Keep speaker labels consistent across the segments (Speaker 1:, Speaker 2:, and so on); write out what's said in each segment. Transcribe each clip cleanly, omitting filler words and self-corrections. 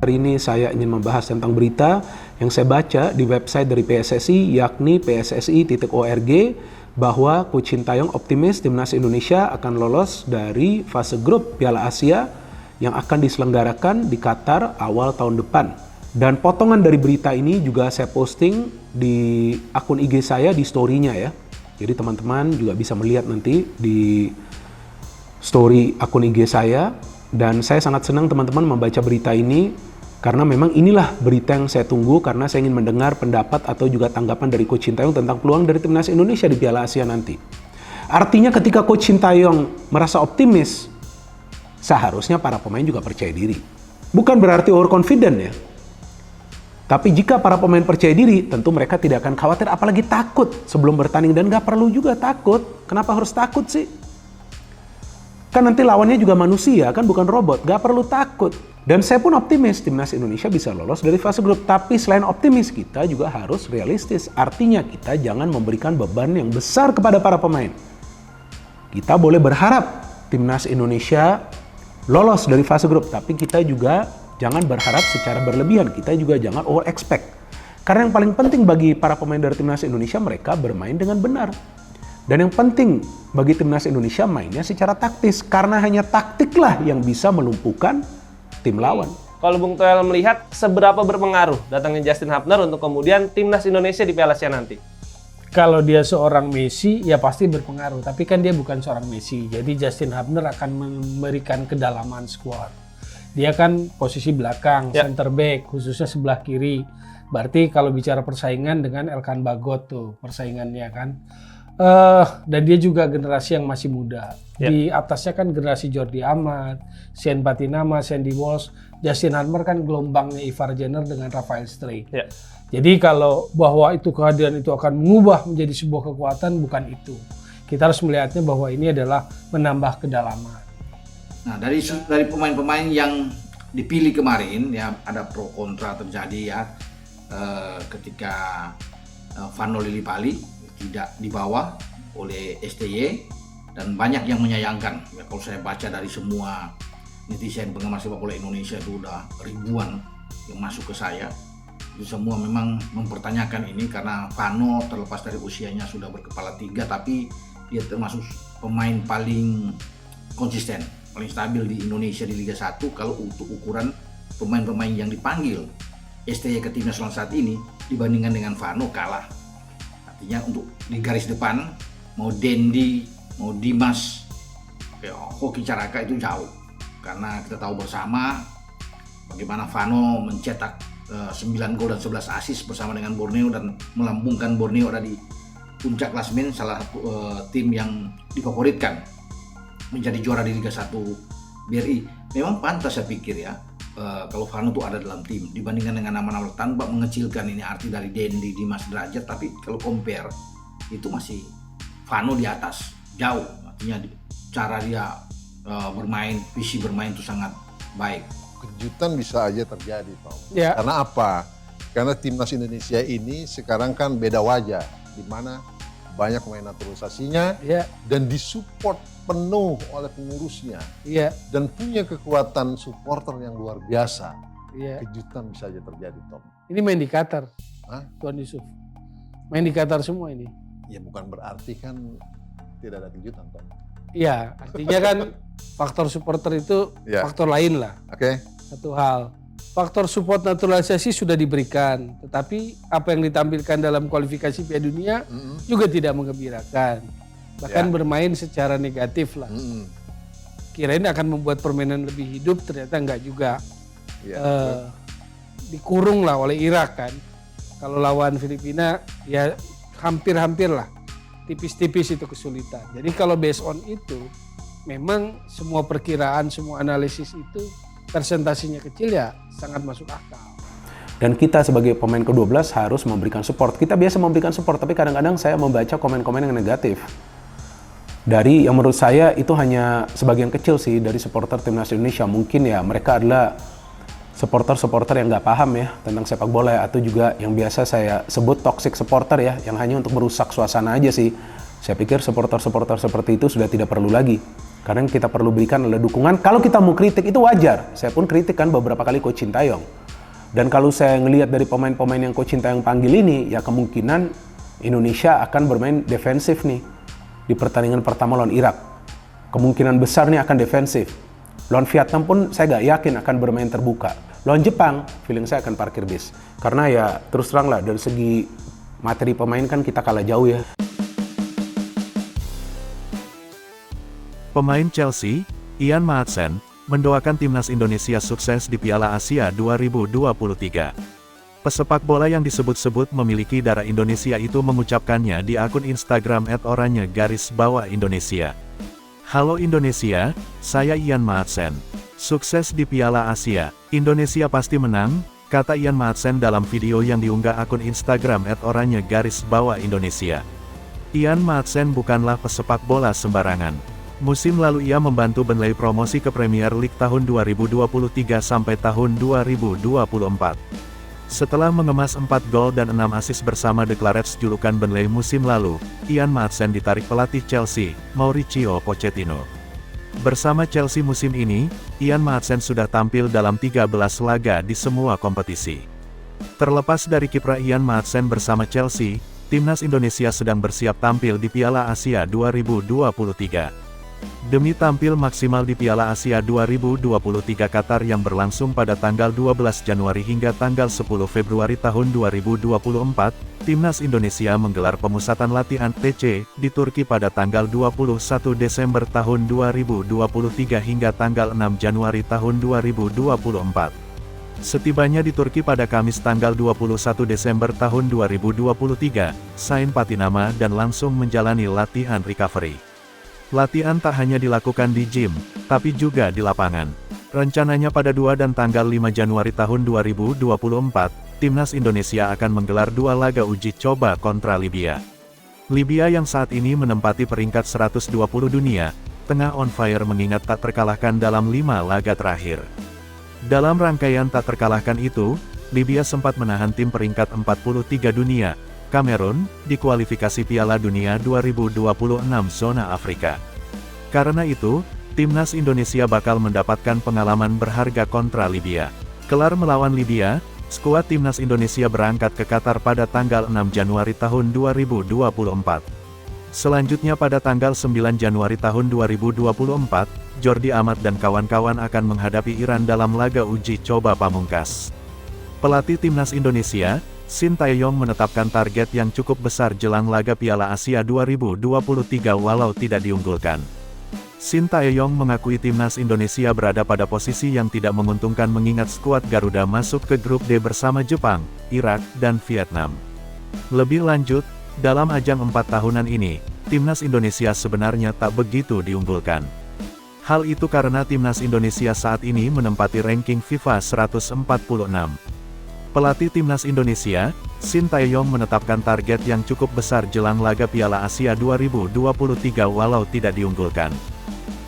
Speaker 1: Hari ini saya ingin membahas tentang berita yang saya baca di website dari PSSI, yakni pssi.org, bahwa Coach Sintayong optimis timnas Indonesia akan lolos dari fase grup Piala Asia yang akan diselenggarakan di Qatar awal tahun depan. Dan potongan dari berita ini juga saya posting di akun IG saya di story-nya ya. Jadi teman-teman juga bisa melihat nanti di story akun IG saya. Dan saya sangat senang teman-teman membaca berita ini karena memang inilah berita yang saya tunggu karena saya ingin mendengar pendapat atau juga tanggapan dari Coach Sintayong tentang peluang dari timnas Indonesia di Piala Asia nanti. Artinya ketika Coach Sintayong merasa optimis, seharusnya para pemain juga percaya diri. Bukan berarti overconfident ya. Tapi jika para pemain percaya diri, tentu mereka tidak akan khawatir apalagi takut sebelum bertanding. Dan gak perlu juga takut. Kenapa harus takut sih? Kan nanti lawannya juga manusia, kan bukan robot. Gak perlu takut. Dan saya pun optimis timnas Indonesia bisa lolos dari fase grup. Tapi selain optimis, kita juga harus realistis. Artinya kita jangan memberikan beban yang besar kepada para pemain. Kita boleh berharap timnas Indonesia lolos dari fase grup. Tapi kita juga jangan berharap secara berlebihan. Kita juga jangan over expect. Karena yang paling penting bagi para pemain dari timnas Indonesia, mereka bermain dengan benar. Dan yang penting bagi timnas Indonesia mainnya secara taktis. Karena hanya taktiklah yang bisa melumpuhkan tim lawan.
Speaker 2: Kalau Bung Toel melihat seberapa berpengaruh datangnya Justin Hubner untuk kemudian timnas Indonesia di Piala Asia nanti?
Speaker 3: Kalau dia seorang Messi, ya pasti berpengaruh. Tapi kan dia bukan seorang Messi. Jadi Justin Hubner akan memberikan kedalaman skuad. Dia kan posisi belakang, center back, khususnya sebelah kiri. Berarti kalau bicara persaingan dengan Elkan Bagot tuh persaingannya kan. Dan dia juga generasi yang masih muda. Di atasnya kan generasi Jordi Amat, Sean Patinama, Sandy Walsh, Justin Hubner kan gelombangnya Ivar Jenner dengan Rafael Struijk. Jadi kalau bahwa itu kehadiran itu akan mengubah menjadi sebuah kekuatan, bukan itu. Kita harus melihatnya bahwa ini adalah menambah kedalaman.
Speaker 4: Nah, dari pemain-pemain yang dipilih kemarin ya ada pro kontra terjadi ya ketika Vano Lillipali tidak dibawa oleh STY dan banyak yang menyayangkan ya, kalau saya baca dari semua netizen penggemar sepak bola Indonesia itu udah ribuan yang masuk ke saya, itu semua memang mempertanyakan ini karena Vano terlepas dari usianya sudah berkepala 3 tapi dia termasuk pemain paling konsisten, paling stabil di Indonesia di Liga 1 kalau untuk ukuran pemain-pemain yang dipanggil STY ke timnas saat ini dibandingkan dengan Vano kalah. Artinya untuk di garis depan mau Dendi, mau Dimas, Hoki Caraka itu jauh. Karena kita tahu bersama bagaimana Vano mencetak 9 gol dan 11 assist bersama dengan Borneo dan melambungkan Borneo ada di puncak klasemen, salah satu tim yang difavoritkan menjadi juara di Liga 1 BRI. Memang pantas saya pikir ya kalau Vano tuh ada dalam tim dibandingkan dengan nama-nama tanpa mengecilkan ini arti dari Dendi, Dimas Derajat, tapi kalau compare itu masih Vano di atas jauh. Artinya cara dia bermain, visi bermain itu sangat baik.
Speaker 5: Kejutan bisa aja terjadi, Tom.
Speaker 3: Ya.
Speaker 5: Karena apa? Karena timnas Indonesia ini sekarang kan beda wajah, di mana banyak pemain naturalisasinya dan disupport penuh oleh pengurusnya dan punya kekuatan supporter yang luar biasa. Kejutan bisa aja terjadi, Tom.
Speaker 3: Ini main di Qatar, Tuan Yusuf. Main di Qatar semua ini.
Speaker 5: Ya bukan berarti kan tidak ada kejutan, Tom.
Speaker 3: Iya, artinya kan faktor supporter itu faktor lain lah. Satu hal. Faktor support naturalisasi sudah diberikan, tetapi apa yang ditampilkan dalam kualifikasi Piala Dunia juga tidak menggembirakan. Bahkan bermain secara negatif lah. Kirain akan membuat permainan lebih hidup, ternyata enggak juga. Dikurung lah oleh Irak kan. Kalau lawan Filipina ya hampir-hampir lah. Tipis-tipis itu kesulitan. Jadi kalau based on itu, memang semua perkiraan, semua analisis itu presentasinya kecil ya sangat masuk akal.
Speaker 1: Dan kita sebagai pemain ke-12 harus memberikan support. Kita biasa memberikan support, tapi kadang-kadang saya membaca komen-komen yang negatif. Dari yang menurut saya itu hanya sebagian kecil sih dari supporter timnas Indonesia. Mungkin ya mereka adalah supporter-supporter yang nggak paham ya tentang sepak bola ya, atau juga yang biasa saya sebut toxic supporter ya, yang hanya untuk merusak suasana aja sih. Saya pikir supporter-supporter seperti itu sudah tidak perlu lagi. Karena yang kita perlu berikan adalah dukungan. Kalau kita mau kritik itu wajar. Saya pun kritik kan beberapa kali Coach Sintayong. Dan kalau saya ngelihat dari pemain-pemain yang Coach Sintayong panggil ini, ya kemungkinan Indonesia akan bermain defensif nih di pertandingan pertama lawan Irak. Kemungkinan besar nih akan defensif. Lawan Vietnam pun saya nggak yakin akan bermain terbuka. Lawan Jepang, feeling saya akan parkir bis. Karena ya terus terang lah, dari segi materi pemain kan kita kalah jauh ya.
Speaker 6: Pemain Chelsea, Ian Maatsen, mendoakan timnas Indonesia sukses di Piala Asia 2023. Pesepak bola yang disebut-sebut memiliki darah Indonesia itu mengucapkannya di akun Instagram @oranye_Indonesia. Halo Indonesia, saya Ian Maatsen. Sukses di Piala Asia, Indonesia pasti menang, kata Ian Maatsen dalam video yang diunggah akun Instagram @oranye_Indonesia. Ian Maatsen bukanlah pesepak bola sembarangan. Musim lalu ia membantu Burnley promosi ke Premier League tahun 2023 sampai tahun 2024. Setelah mengemas 4 gol dan 6 assist bersama The Clarets julukan Burnley musim lalu, Ian Maatsen ditarik pelatih Chelsea, Mauricio Pochettino. Bersama Chelsea musim ini, Ian Maatsen sudah tampil dalam 13 laga di semua kompetisi. Terlepas dari kiprah Ian Maatsen bersama Chelsea, timnas Indonesia sedang bersiap tampil di Piala Asia 2023. Demi tampil maksimal di Piala Asia 2023 Qatar yang berlangsung pada tanggal 12 Januari hingga tanggal 10 Februari tahun 2024, timnas Indonesia menggelar pemusatan latihan TC di Turki pada tanggal 21 Desember tahun 2023 hingga tanggal 6 Januari tahun 2024. Setibanya di Turki pada Kamis tanggal 21 Desember tahun 2023, Sain Patinama dan langsung menjalani latihan recovery. Latihan tak hanya dilakukan di gym, tapi juga di lapangan. Rencananya pada 2 dan tanggal 5 Januari tahun 2024, timnas Indonesia akan menggelar 2 laga uji coba kontra Libya. Libya yang saat ini menempati peringkat 120 dunia, tengah on fire mengingat tak terkalahkan dalam 5 laga terakhir. Dalam rangkaian tak terkalahkan itu, Libya sempat menahan tim peringkat 43 dunia, Kamerun, di kualifikasi Piala Dunia 2026 zona Afrika. Karena itu, timnas Indonesia bakal mendapatkan pengalaman berharga kontra Libya. Kelar melawan Libya, skuad timnas Indonesia berangkat ke Qatar pada tanggal 6 Januari tahun 2024. Selanjutnya pada tanggal 9 Januari tahun 2024, Jordi Amat dan kawan-kawan akan menghadapi Iran dalam laga uji coba pamungkas. Pelatih timnas Indonesia, Sintayong menetapkan target yang cukup besar jelang laga Piala Asia 2023 walau tidak diunggulkan. Sintayong mengakui timnas Indonesia berada pada posisi yang tidak menguntungkan mengingat skuad Garuda masuk ke grup D bersama Jepang, Irak, dan Vietnam. Lebih lanjut, dalam ajang 4 tahunan ini, timnas Indonesia sebenarnya tak begitu diunggulkan. Hal itu karena timnas Indonesia saat ini menempati ranking FIFA 146. Pelatih timnas Indonesia, Sintayong menetapkan target yang cukup besar jelang laga Piala Asia 2023 walau tidak diunggulkan.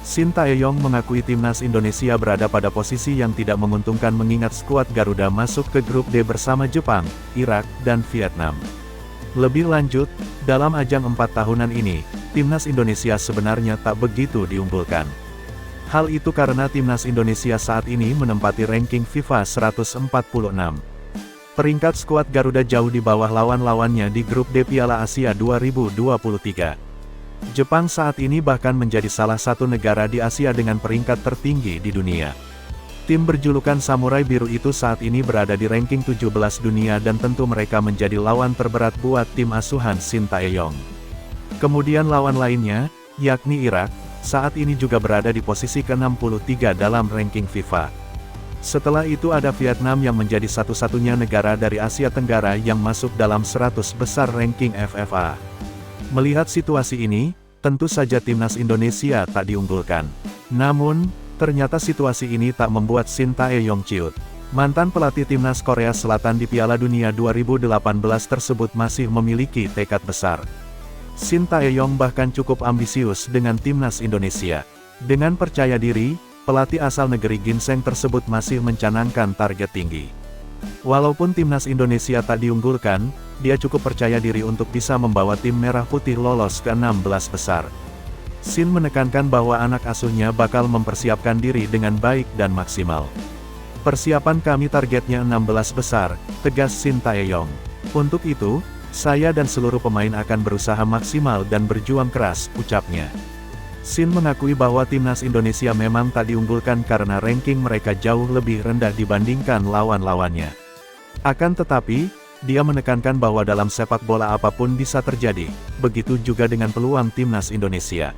Speaker 6: Sintayong mengakui timnas Indonesia berada pada posisi yang tidak menguntungkan mengingat skuad Garuda masuk ke grup D bersama Jepang, Irak, dan Vietnam. Lebih lanjut, dalam ajang 4 tahunan ini, timnas Indonesia sebenarnya tak begitu diunggulkan. Hal itu karena timnas Indonesia saat ini menempati ranking FIFA 146. Peringkat skuad Garuda jauh di bawah lawan-lawannya di grup D Piala Asia 2023. Jepang saat ini bahkan menjadi salah satu negara di Asia dengan peringkat tertinggi di dunia. Tim berjulukan Samurai Biru itu saat ini berada di ranking 17 dunia dan tentu mereka menjadi lawan terberat buat tim asuhan Sintayong. Kemudian lawan lainnya, yakni Irak, saat ini juga berada di posisi ke-63 dalam ranking FIFA. Setelah itu ada Vietnam yang menjadi satu-satunya negara dari Asia Tenggara yang masuk dalam 100 besar ranking FFA. Melihat situasi ini, tentu saja timnas Indonesia tak diunggulkan. Namun, ternyata situasi ini tak membuat Sintayong ciut. Mantan pelatih timnas Korea Selatan di Piala Dunia 2018 tersebut masih memiliki tekad besar. Sintayong bahkan cukup ambisius dengan timnas Indonesia. Dengan percaya diri, pelatih asal negeri ginseng tersebut masih mencanangkan target tinggi. Walaupun timnas Indonesia tak diunggulkan, dia cukup percaya diri untuk bisa membawa tim merah putih lolos ke 16 besar. Sin menekankan bahwa anak asuhnya bakal mempersiapkan diri dengan baik dan maksimal. Persiapan kami targetnya 16 besar, tegas Shin Tae-yong. Untuk itu, saya dan seluruh pemain akan berusaha maksimal dan berjuang keras, ucapnya. Shin mengakui bahwa timnas Indonesia memang tak diunggulkan karena ranking mereka jauh lebih rendah dibandingkan lawan-lawannya. Akan tetapi, dia menekankan bahwa dalam sepak bola apapun bisa terjadi, begitu juga dengan peluang timnas Indonesia.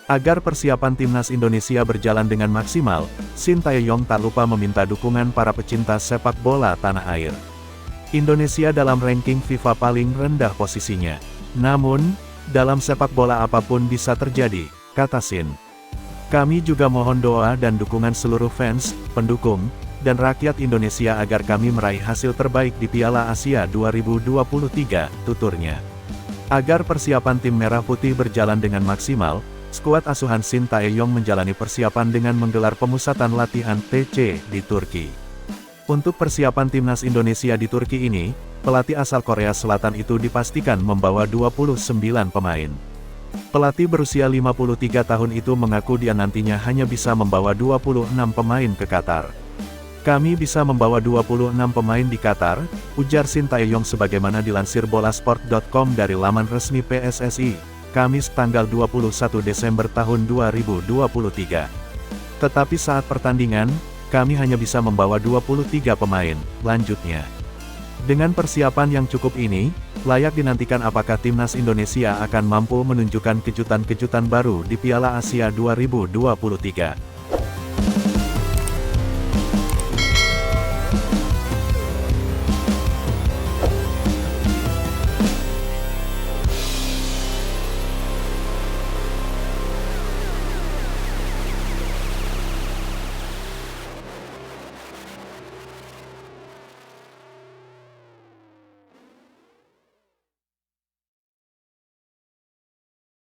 Speaker 6: Agar persiapan timnas Indonesia berjalan dengan maksimal, Shin Tae-yong tak lupa meminta dukungan para pecinta sepak bola tanah air. Indonesia dalam ranking FIFA paling rendah posisinya. Namun, dalam sepak bola apapun bisa terjadi, kata Shin. Kami juga mohon doa dan dukungan seluruh fans, pendukung, dan rakyat Indonesia agar kami meraih hasil terbaik di Piala Asia 2023, tuturnya. Agar persiapan tim Merah Putih berjalan dengan maksimal, skuad asuhan Shin Tae-yong menjalani persiapan dengan menggelar pemusatan latihan TC di Turki. Untuk persiapan timnas Indonesia di Turki ini, pelatih asal Korea Selatan itu dipastikan membawa 29 pemain. Pelatih berusia 53 tahun itu mengaku dia nantinya hanya bisa membawa 26 pemain ke Qatar. Kami bisa membawa 26 pemain di Qatar, ujar Shin Tae-yong sebagaimana dilansir bolasport.com dari laman resmi PSSI. Kamis tanggal 21 Desember tahun 2023. Tetapi saat pertandingan, kami hanya bisa membawa 23 pemain, lanjutnya. Dengan persiapan yang cukup ini, layak dinantikan apakah timnas Indonesia akan mampu menunjukkan kejutan-kejutan baru di Piala Asia 2023.